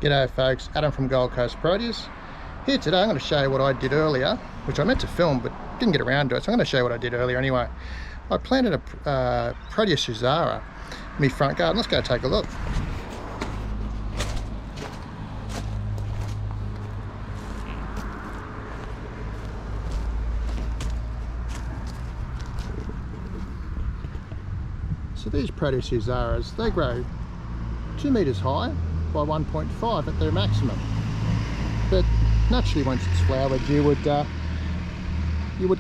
G'day folks, Adam from Gold Coast Produce. Here today I'm going to show you what I did earlier, which I meant to film but didn't get around to it, so I'm going to show you what I did earlier anyway. I planted a Protea Susara in my front garden. Let's go take a look. So these Protea Susaras, they grow 2 metres high by 1.5 at their maximum, but naturally once it's flowered you would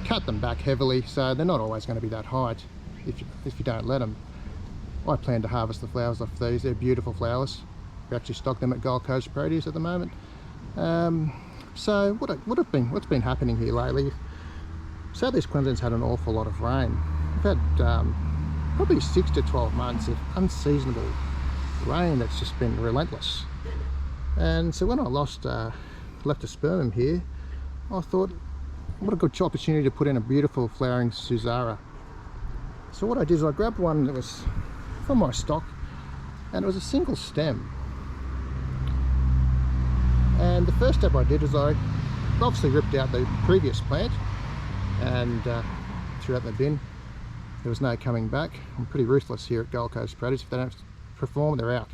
cut them back heavily, so they're not always going to be that height if you don't let them. I plan to harvest the flowers off these. They're beautiful flowers. We actually stock them at Gold Coast Produce at the moment. So what's been happening here lately, South East Queensland's had an awful lot of rain. We've had probably 6 to 12 months of unseasonable rain that's just been relentless. And so when I left a spermum here, I thought, what a good opportunity to put in a beautiful flowering Susara. So what I did is I grabbed one that was from my stock, and it was a single stem. And the first step I did is I obviously ripped out the previous plant and threw it in the bin. There was no coming back. I'm pretty ruthless here at Gold Coast Produce. If they don't perform, they're out.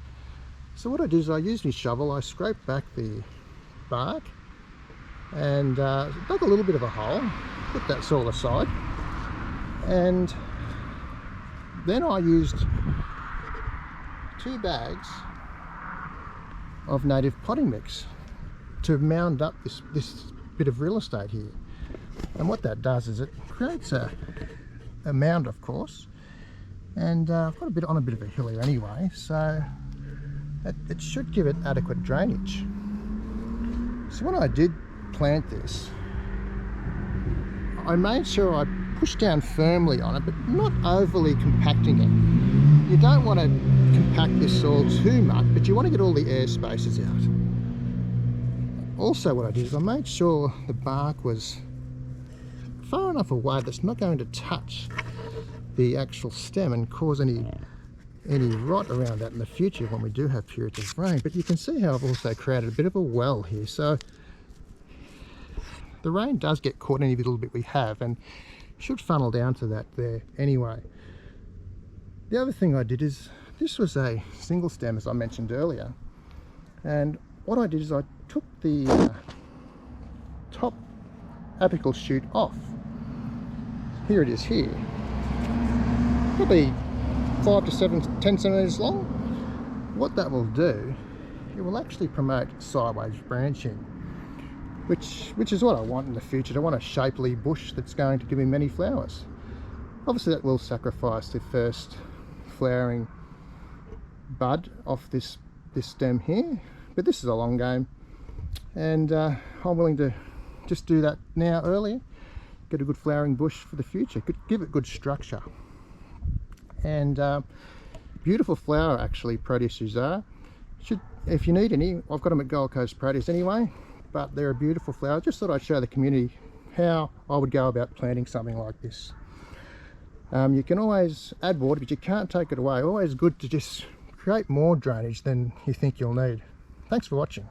So what I did is I used my shovel, I scraped back the bark and dug a little bit of a hole, put that soil aside, and then I used 2 bags of native potting mix to mound up this bit of real estate here. And what that does is it creates a mound, of course, and I've got on a bit of a hill here anyway, so it should give it adequate drainage. So when I did plant this, I made sure I pushed down firmly on it, but not overly compacting it. You don't want to compact this soil too much, but you want to get all the air spaces out. Also what I did is I made sure the bark was far enough away that's not going to touch the actual stem and cause any rot around that in the future when we do have periods of rain. But you can see how I've also created a bit of a well here, so the rain does get caught in any little bit we have and should funnel down to that there anyway. The other thing I did is, this was a single stem as I mentioned earlier, and what I did is I took the top apical shoot off. Here it is here, probably 5 to 10 centimeters long. What that will do, it will actually promote sideways branching, which is what I want in the future. I want a shapely bush that's going to give me many flowers. Obviously that will sacrifice the first flowering bud off this stem here, but this is a long game, and I'm willing to just do that now earlier, get a good flowering bush for the future, give it good structure. And beautiful flower actually, Protea Susara. If you need any, I've got them at Gold Coast Produce anyway, but they're a beautiful flower. Just thought I'd show the community how I would go about planting something like this. You can always add water, but you can't take it away. Always good to just create more drainage than you think you'll need. Thanks for watching.